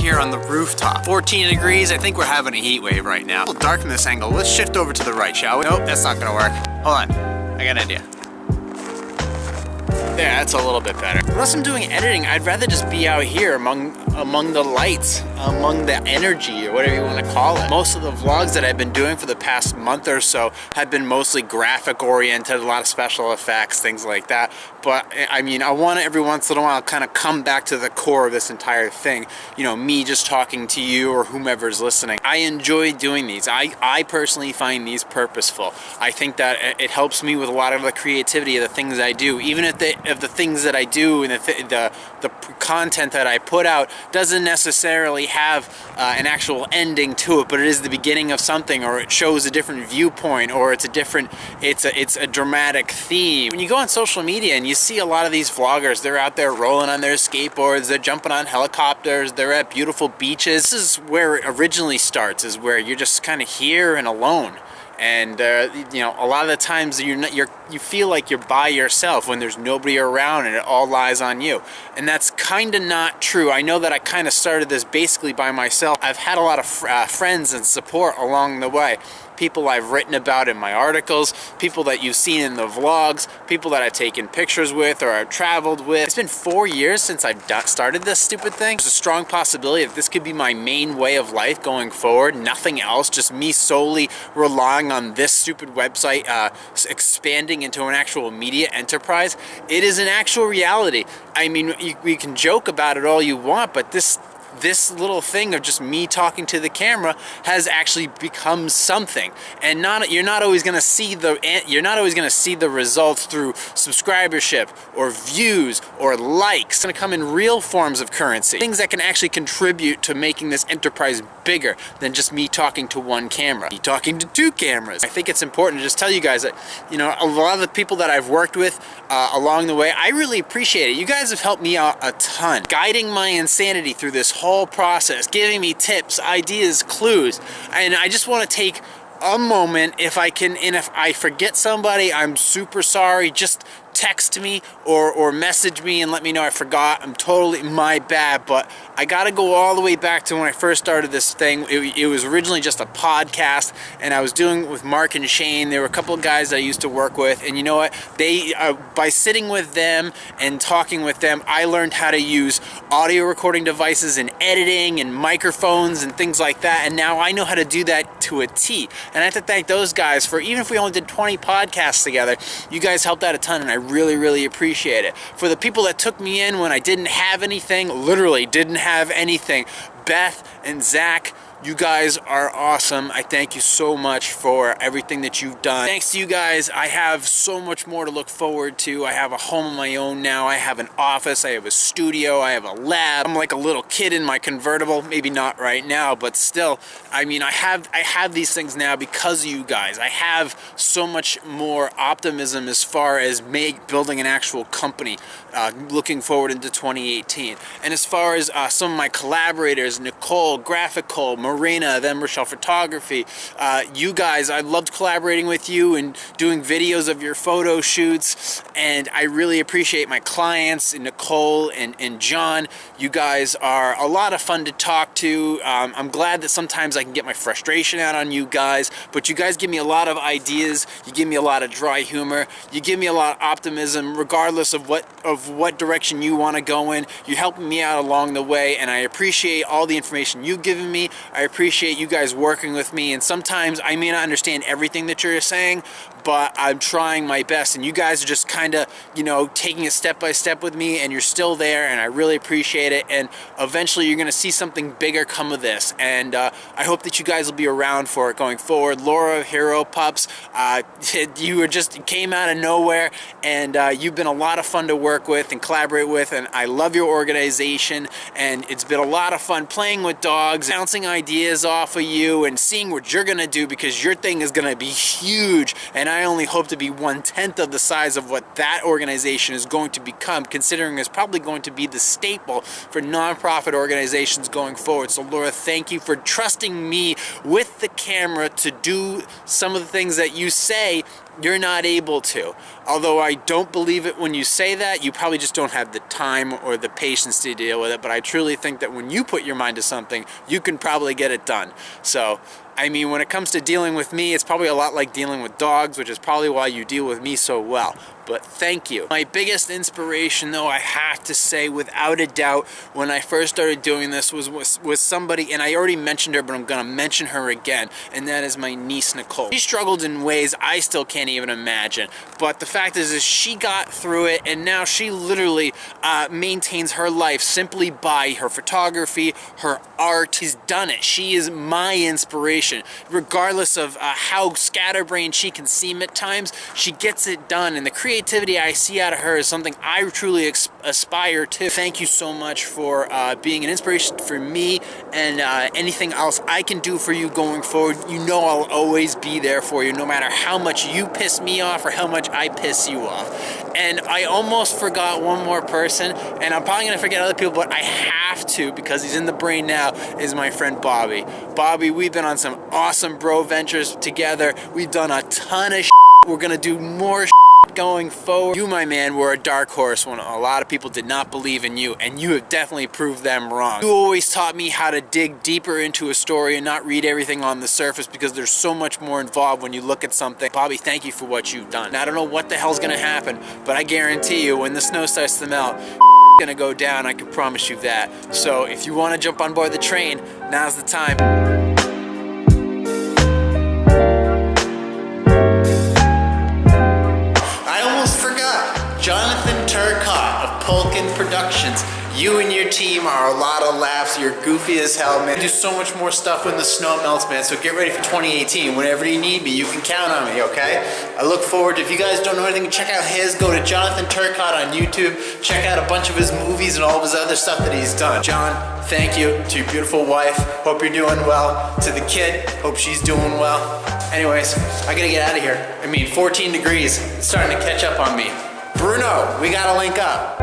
here on the rooftop. 14 degrees, I think we're having a heat wave right now. A little dark from this angle. Let's shift over to the right, shall we? Nope, that's not gonna work. Hold on, I got an idea. There, that's a little bit better. Unless I'm doing editing, I'd rather just be out here among the lights, among the energy, or whatever you want to call it. Most of the vlogs that I've been doing for the past month or so have been mostly graphic oriented, a lot of special effects, things like that. But I mean, I want to every once in a while kind of come back to the core of this entire thing. You know, me just talking to you or whomever's listening. I enjoy doing these. I personally find these purposeful. I think that it helps me with a lot of the creativity of the things I do. Even if the things that I do and the content that I put out doesn't necessarily have an actual ending to it, but it is the beginning of something, or it shows a different viewpoint, or it's a dramatic theme. When you go on social media and you see a lot of these vloggers, they're out there rolling on their skateboards, they're jumping on helicopters, they're at beautiful beaches. This is where it originally starts, is where you're just kind of here and alone. And you know, a lot of the times you feel like you're by yourself when there's nobody around and it all lies on you. And that's kind of not true. I know that I kind of started this basically by myself. I've had a lot of friends and support along the way. People I've written about in my articles, people that you've seen in the vlogs, people that I've taken pictures with or I've traveled with. It's been 4 years since I've started this stupid thing. There's a strong possibility that this could be my main way of life going forward. Nothing else, just me solely relying on this stupid website expanding into an actual media enterprise. It is an actual reality. I mean, we can joke about it all you want, but this little thing of just me talking to the camera has actually become something. And you're not always going to see the results through subscribership or views or likes. It's going to come in real forms of currency, things that can actually contribute to making this enterprise bigger than just me talking to one camera, me talking to 2 cameras. I think it's important to just tell you guys that, you know, a lot of the people that I've worked with along the way, I really appreciate it. You guys have helped me out a ton, guiding my insanity through this whole process, giving me tips, ideas, clues. And I just want to take a moment, if I can, and if I forget somebody, I'm super sorry. Just text me or message me and let me know I forgot. I'm totally my bad, but I gotta go all the way back to when I first started this thing. It was originally just a podcast, and I was doing it with Mark and Shane. There were a couple of guys that I used to work with, and you know what? They by sitting with them and talking with them, I learned how to use audio recording devices and editing and microphones and things like that, and now I know how to do that to a T. And I have to thank those guys for, even if we only did 20 podcasts together, you guys helped out a ton, and I really appreciate it. For the people that took me in when I didn't have anything, literally didn't have anything, Beth and Zach, you guys are awesome. I thank you so much for everything that you've done. Thanks to you guys, I have so much more to look forward to. I have a home of my own now. I have an office, I have a studio, I have a lab. I'm like a little kid in my convertible. Maybe not right now, but still, I mean, I have these things now because of you guys. I have so much more optimism as far as building an actual company, looking forward into 2018. And as far as some of my collaborators, Nicole, Graphical, Marina, then Rochelle Photography, you guys, I loved collaborating with you and doing videos of your photo shoots, and I really appreciate my clients, Nicole and John. You guys are a lot of fun to talk to. I'm glad that sometimes I can get my frustration out on you guys, but you guys give me a lot of ideas, you give me a lot of dry humor, you give me a lot of optimism regardless of what direction you want to go in. You're helping me out along the way, and I appreciate all the information you've given me. I appreciate you guys working with me, and sometimes I may not understand everything that you're saying, but I'm trying my best, and you guys are just kind of, you know, taking it step by step with me, and you're still there, and I really appreciate it. And eventually you're going to see something bigger come of this, and I hope that you guys will be around for it going forward. Laura of Hero Pups, you came out of nowhere, and you've been a lot of fun to work with and collaborate with, and I love your organization, and it's been a lot of fun playing with dogs, bouncing ideas off of you, and seeing what you're going to do, because your thing is going to be huge, and I only hope to be 1/10 of the size of what that organization is going to become, considering it's probably going to be the staple for nonprofit organizations going forward. So Laura, thank you for trusting me with the camera to do some of the things that you say you're not able to. Although I don't believe it when you say that, you probably just don't have the time or the patience to deal with it. But I truly think that when you put your mind to something, you can probably get it done. So, I mean, when it comes to dealing with me, it's probably a lot like dealing with dogs, which is probably why you deal with me so well. But thank you. My biggest inspiration, though, I have to say, without a doubt, when I first started doing this was somebody, and I already mentioned her, but I'm gonna mention her again, and that is my niece, Nicole. She struggled in ways I still can't even imagine, but the fact is she got through it, and now she literally maintains her life simply by her photography, her art. She's done it. She is my inspiration. Regardless of how scatterbrained she can seem at times, she gets it done, and the creativity I see out of her is something I truly aspire to. Thank you so much for being an inspiration for me, and anything else I can do for you going forward, you know I'll always be there for you, no matter how much you piss me off or how much I piss you off. And I almost forgot one more person, and I'm probably gonna forget other people, but I have to because he's in the brain now, is my friend Bobby. Bobby, we've been on some awesome bro ventures together. We've done a ton of shit. We're gonna do more shit going forward. You, my man, were a dark horse when a lot of people did not believe in you, and you have definitely proved them wrong. You always taught me how to dig deeper into a story and not read everything on the surface, because there's so much more involved when you look at something. Bobby, thank you for what you've done. Now, I don't know what the hell's gonna happen, but I guarantee you when the snow starts to melt, gonna go down, I can promise you that. So if you wanna jump on board the train, now's the time. Jonathan Turcotte of Polkin Productions. You and your team are a lot of laughs. You're goofy as hell, man. I do so much more stuff when the snow melts, man. So get ready for 2018. Whenever you need me, you can count on me, okay? I look forward to, if you guys don't know anything, check out his. Go to Jonathan Turcotte on YouTube. Check out a bunch of his movies and all of his other stuff that he's done. John, thank you. To your beautiful wife, hope you're doing well. To the kid, hope she's doing well. Anyways, I gotta get out of here. I mean, 14 degrees. It's starting to catch up on me. Bruno, we gotta link up.